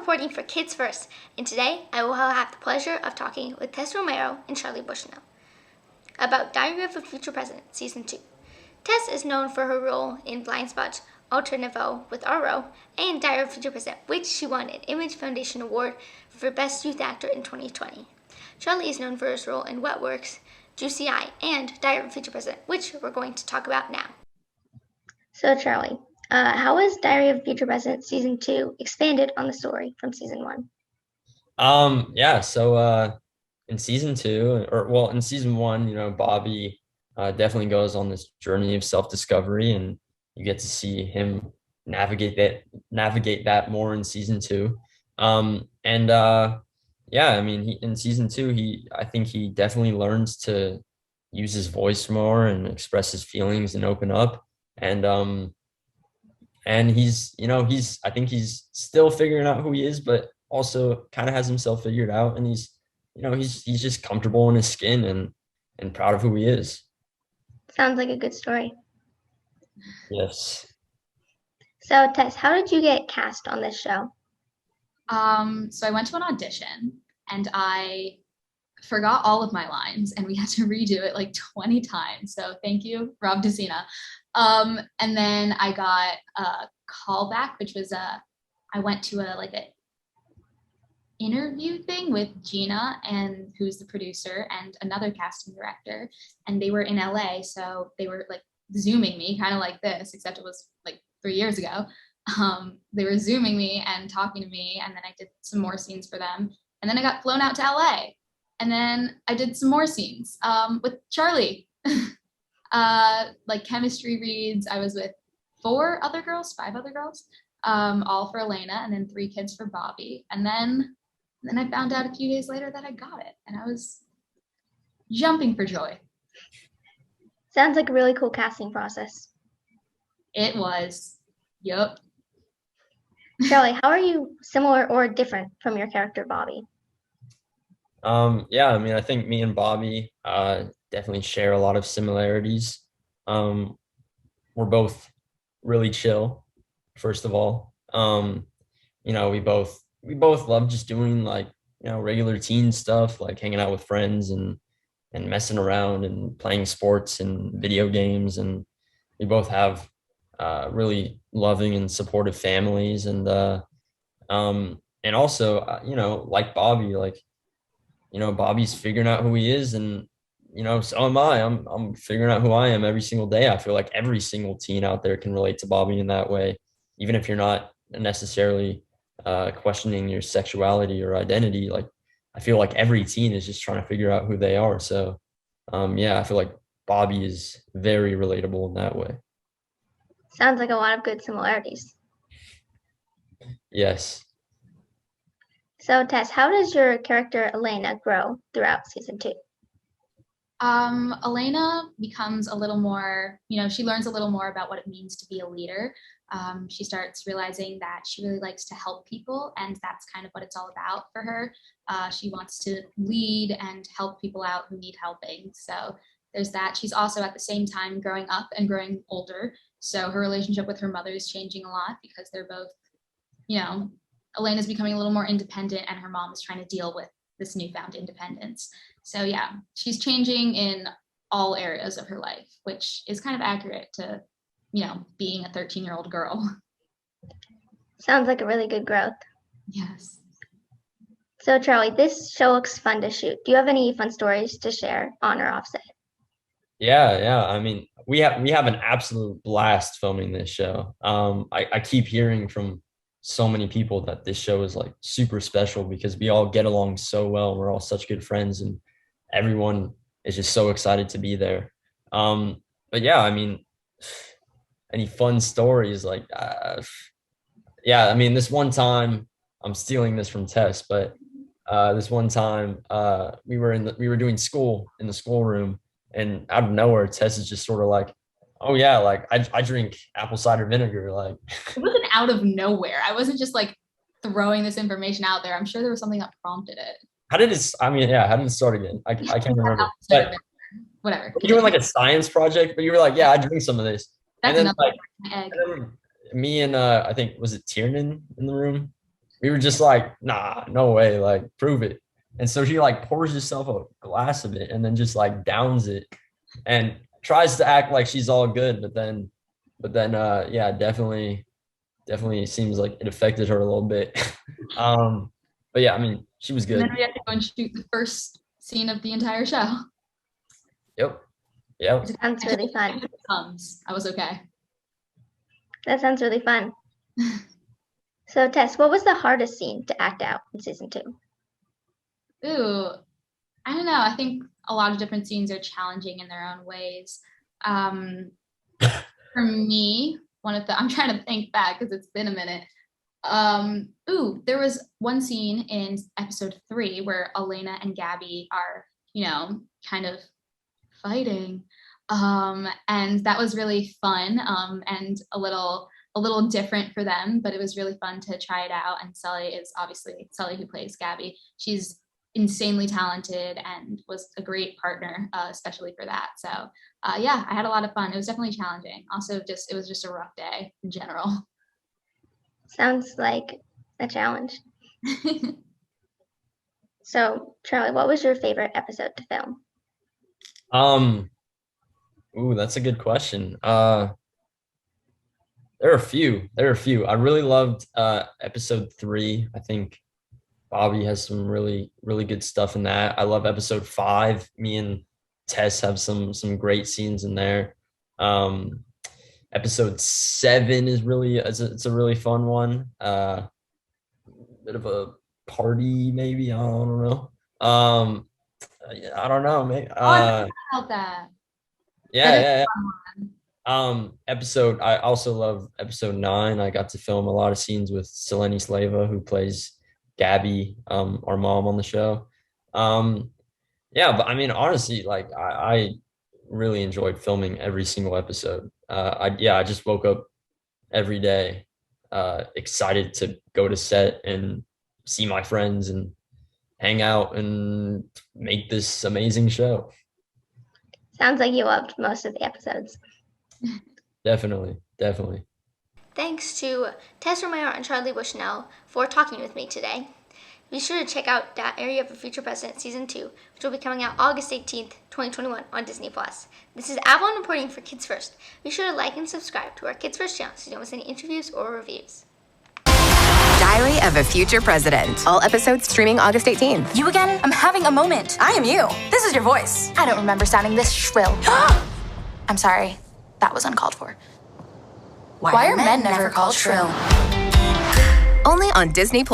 reporting for Kids First, and today I will have the pleasure of talking with Tess Romero and Charlie Bushnell about Diary of a Future President, Season 2. Tess is known for her role in Blindspot, Alternativno with Aro, and Diary of a Future President, which she won an Imagen Foundation Award for Best Youth Actor in 2020. Charlie is known for his role in Wetworks, Juicy Eye, and Diary of a Future President, which we're going to talk about now. So Charlie, how was Diary of a Future President Season 2 expanded on the story from Season 1? In season 2, in season 1, Bobby definitely goes on this journey of self-discovery, and you get to see him navigate that more in season 2. In season 2, I think he definitely learns to use his voice more and express his feelings and open up. And I think he's still figuring out who he is, but also kind of has himself figured out, and he's just comfortable in his skin and proud of who he is. Sounds like a good story. Yes. So Tess, how did you get cast on this show? So I went to an audition and I forgot all of my lines, and we had to redo it like 20 times. So thank you, Rob DeCina. And then I got a callback, which was I went to a interview thing with Gina, and who's the producer, and another casting director, and they were in LA, so they were like Zooming me, kind of like this, except it was like 3 years ago. They were Zooming me and talking to me, and then I did some more scenes for them, and then I got flown out to LA, and then I did some more scenes with Charlie. Like chemistry reads. I was with 5 other girls, all for Elena, and then 3 kids for Bobby. And then I found out a few days later that I got it, and I was jumping for joy. Sounds like a really cool casting process. It was. Yup. Charlie, how are you similar or different from your character, Bobby? I think me and Bobby definitely share a lot of similarities. We're both really chill, first of all. We both love just doing regular teen stuff, like hanging out with friends and messing around and playing sports and video games. And we both have really loving and supportive families. And also, like Bobby, Bobby's figuring out who he is, and so am I. I'm figuring out who I am every single day. I feel like every single teen out there can relate to Bobby in that way, even if you're not necessarily questioning your sexuality or identity. Like, I feel like every teen is just trying to figure out who they are. So, I feel like Bobby is very relatable in that way. Sounds like a lot of good similarities. Yes. So, Tess, how does your character Elena grow throughout season 2? Elena becomes a little more, she learns a little more about what it means to be a leader. She starts realizing that she really likes to help people, and that's kind of what it's all about for her. She wants to lead and help people out who need helping. So there's that. She's also at the same time growing up and growing older. So her relationship with her mother is changing a lot, because they're both, Elena's becoming a little more independent, and her mom is trying to deal with this newfound independence. So yeah, she's changing in all areas of her life, which is kind of accurate to, being a 13-year-old girl. Sounds like a really good growth. Yes. So Charlie, this show looks fun to shoot. Do you have any fun stories to share on or off set? Yeah. I mean, we have an absolute blast filming this show. I keep hearing from so many people that this show is like super special, because we all get along so well. We're all such good friends, and everyone is just so excited to be there. Any fun stories? This one time, I'm stealing this from Tess, but this one time we were doing school in the schoolroom, and out of nowhere, Tess is just sort of like, oh yeah, like I drink apple cider vinegar. Like, it wasn't out of nowhere. I wasn't just like throwing this information out there. I'm sure there was something that prompted it. How did it start again? I can't remember. But whatever. You're doing like a science project, but you were like, yeah, I drink some of this. That's and then another egg. me and I think, was it Tiernan in the room? we were just like, nah, no way, like prove it. And so she like pours herself a glass of it and then just like downs it and tries to act like she's all good, but then yeah, definitely seems like it affected her a little bit. But yeah, I mean, she was And good. then we had to go and shoot the first scene of the entire show. Yep. Sounds really fun. I was okay. That sounds really fun. So, Tess, what was the hardest scene to act out in season 2? Ooh, I don't know. I think a lot of different scenes are challenging in their own ways. For me, I'm trying to think back because it's been a minute. There was one scene in episode 3 where Elena and Gabi are, kind of fighting. And that was really fun, and a little different for them, but it was really fun to try it out. And Sully, who plays Gabi. She's insanely talented and was a great partner, especially for that. So yeah, I had a lot of fun. It was definitely challenging. Also, it was just a rough day in general. Sounds like a challenge. So, Charlie, what was your favorite episode to film? That's a good question. There are a few. I really loved episode 3. I think Bobby has some really, really good stuff in that. I love episode 5. Me and Tess have some great scenes in there. Episode 7 is it's a really fun one. Bit of a party, maybe. I don't know. I don't know. Maybe. I about that. Yeah. I also love episode 9. I got to film a lot of scenes with Selenis Levya, who plays Gabi, our mom on the show. Yeah, but I mean, honestly, like I really enjoyed filming every single episode. I just woke up every day excited to go to set and see my friends and hang out and make this amazing show. Sounds like you loved most of the episodes. Definitely. Thanks to Tess Romero and Charlie Bushnell for talking with me today. Be sure to check out Diary of a Future President Season 2, which will be coming out August 18th, 2021 on Disney+. This is Avalon reporting for Kids First. Be sure to like and subscribe to our Kids First channel so you don't miss any interviews or reviews. Diary of a Future President. All episodes streaming August 18th. You again? I'm having a moment. I am you. This is your voice. I don't remember sounding this shrill. I'm sorry. That was uncalled for. Why are men never called shrill? Only on Disney+.